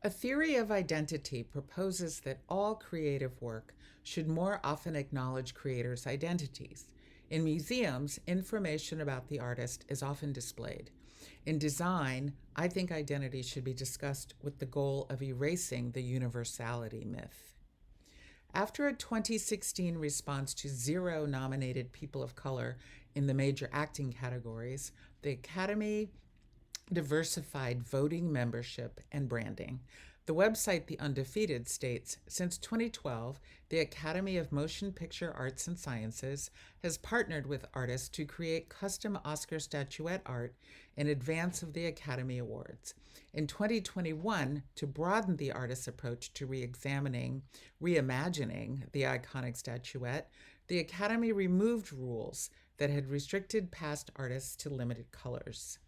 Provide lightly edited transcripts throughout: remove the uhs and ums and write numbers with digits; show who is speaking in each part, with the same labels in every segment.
Speaker 1: A theory of identity proposes that all creative work should more often acknowledge creators' identities. In museums, information about the artist is often displayed. In design, I think identity should be discussed with the goal of erasing the universality myth. After a 2016 response to zero nominated people of color in the major acting categories, the Academy diversified voting membership and branding. The website The Undefeated states, since 2012, the Academy of Motion Picture Arts and Sciences has partnered with artists to create custom Oscar statuette art in advance of the Academy Awards. In 2021, to broaden the artist's approach to reimagining the iconic statuette, the Academy removed rules that had restricted past artists to limited colors.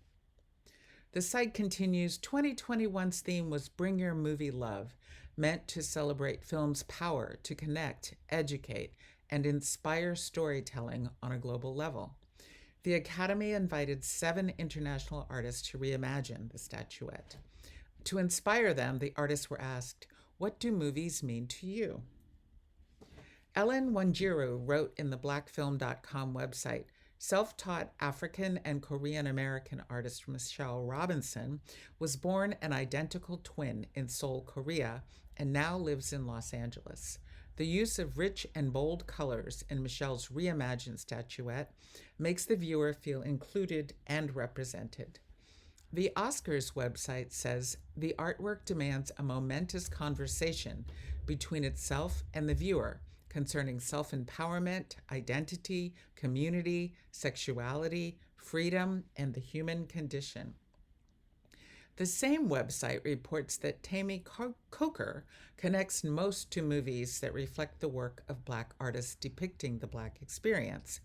Speaker 1: The site continues, 2021's theme was Bring Your Movie Love, meant to celebrate film's power to connect, educate, and inspire storytelling on a global level. The Academy invited 7 international artists to reimagine the statuette. To inspire them, the artists were asked, "What do movies mean to you?" Ellen Wanjiru wrote in the blackfilm.com website, self-taught African and Korean American artist Michelle Robinson was born an identical twin in Seoul, Korea, and now lives in Los Angeles. The use of rich and bold colors in Michelle's reimagined statuette makes the viewer feel included and represented. The Oscars website says the artwork demands a momentous conversation between itself and the viewer concerning self-empowerment, identity, community, sexuality, freedom, and the human condition. The same website reports that Tammy Coker connects most to movies that reflect the work of Black artists depicting the Black experience.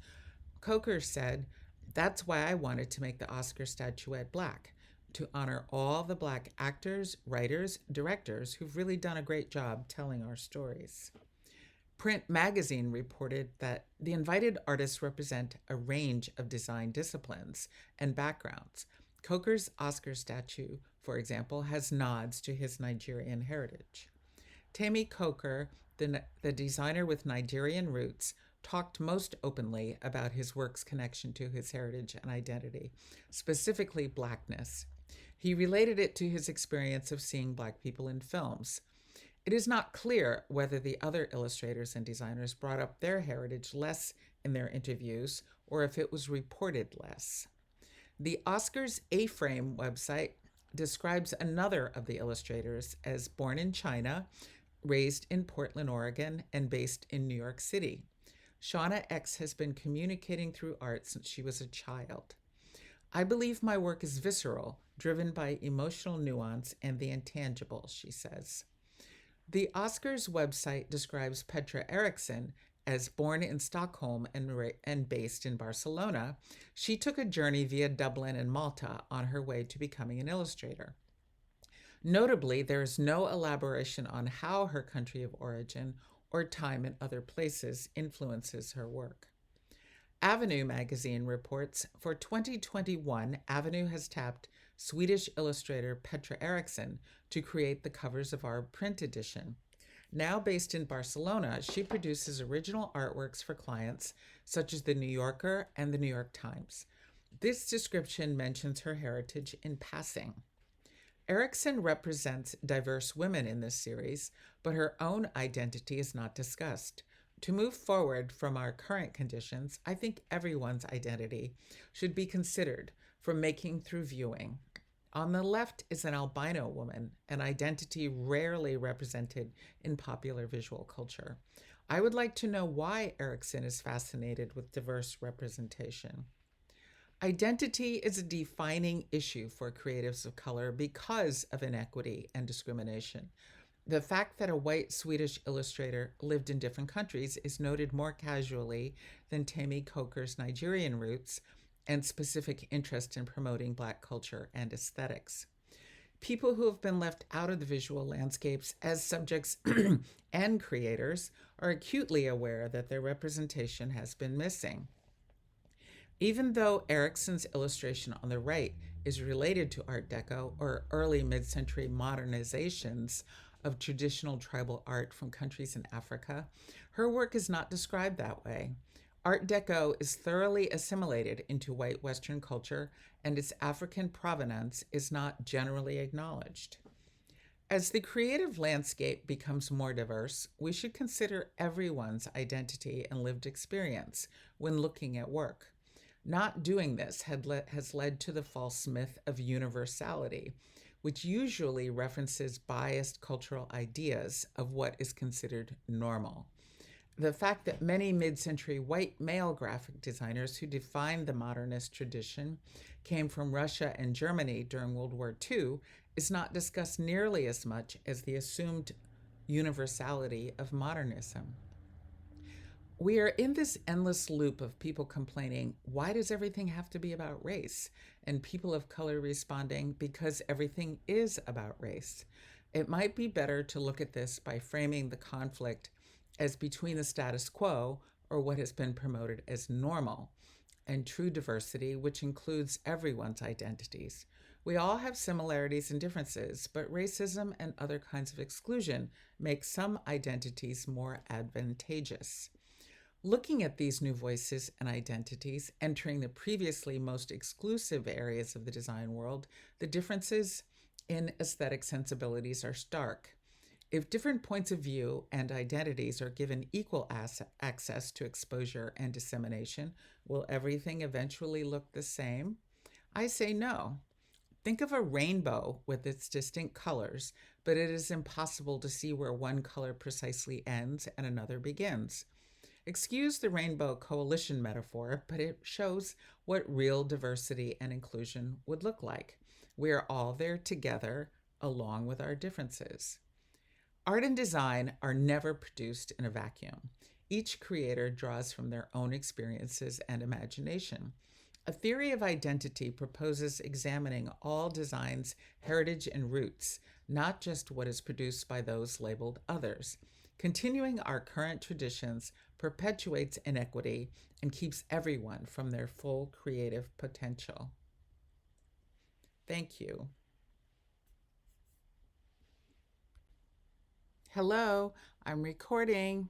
Speaker 1: Coker said, "That's why I wanted to make the Oscar statuette Black, to honor all the Black actors, writers, directors who've really done a great job telling our stories." Print Magazine reported that the invited artists represent a range of design disciplines and backgrounds. Coker's Oscar statue, for example, has nods to his Nigerian heritage. Tammy Coker, the designer with Nigerian roots, talked most openly about his work's connection to his heritage and identity, specifically Blackness. He related it to his experience of seeing Black people in films. It is not clear whether the other illustrators and designers brought up their heritage less in their interviews or if it was reported less. The Oscars A-Frame website describes another of the illustrators as born in China, raised in Portland, Oregon, and based in New York City. Shauna X has been communicating through art since she was a child. "I believe my work is visceral, driven by emotional nuance and the intangible," she says. The Oscars website describes Petra Eriksson as born in Stockholm and based in Barcelona. She took a journey via Dublin and Malta on her way to becoming an illustrator. Notably, there is no elaboration on how her country of origin or time in other places influences her work. Avenue magazine reports, for 2021, Avenue has tapped Swedish illustrator Petra Eriksson to create the covers of our print edition. Now based in Barcelona, she produces original artworks for clients such as The New Yorker and The New York Times. This description mentions her heritage in passing. Eriksson represents diverse women in this series, but her own identity is not discussed. To move forward from our current conditions, I think everyone's identity should be considered, from making through viewing. On the left is an albino woman, an identity rarely represented in popular visual culture. I would like to know why Eriksson is fascinated with diverse representation. Identity is a defining issue for creatives of color because of inequity and discrimination. The fact that a white Swedish illustrator lived in different countries is noted more casually than Tammy Coker's Nigerian roots and specific interest in promoting Black culture and aesthetics. People who have been left out of the visual landscapes as subjects and creators are acutely aware that their representation has been missing. Even though Erickson's illustration on the right is related to Art Deco or early mid century modernizations of traditional tribal art from countries in Africa, her work is not described that way. Art Deco is thoroughly assimilated into white Western culture, and its African provenance is not generally acknowledged. As the creative landscape becomes more diverse, we should consider everyone's identity and lived experience when looking at work. Not doing this has led to the false myth of universality, which usually references biased cultural ideas of what is considered normal. The fact that many mid century white male graphic designers who defined the modernist tradition came from Russia and Germany during World War II is not discussed nearly as much as the assumed universality of modernism. We are in this endless loop of people complaining, why does everything have to be about race? And people of color responding, because everything is about race. It might be better to look at this by framing the conflict as between the status quo, or what has been promoted as normal, and true diversity, which includes everyone's identities. We all have similarities and differences, but racism and other kinds of exclusion make some identities more advantageous. Looking at these new voices and identities entering the previously most exclusive areas of the design world, the differences in aesthetic sensibilities are stark. If different points of view and identities are given equal access to exposure and dissemination, will everything eventually look the same? I say no. Think of a rainbow with its distinct colors, but it is impossible to see where one color precisely ends and another begins. Excuse the rainbow coalition metaphor, but it shows what real diversity and inclusion would look like. We are all there together, along with our differences. Art and design are never produced in a vacuum. Each creator draws from their own experiences and imagination. A theory of identity proposes examining all design's heritage and roots, not just what is produced by those labeled others. Continuing our current traditions perpetuates inequity and keeps everyone from their full creative potential. Thank you. Hello, I'm recording.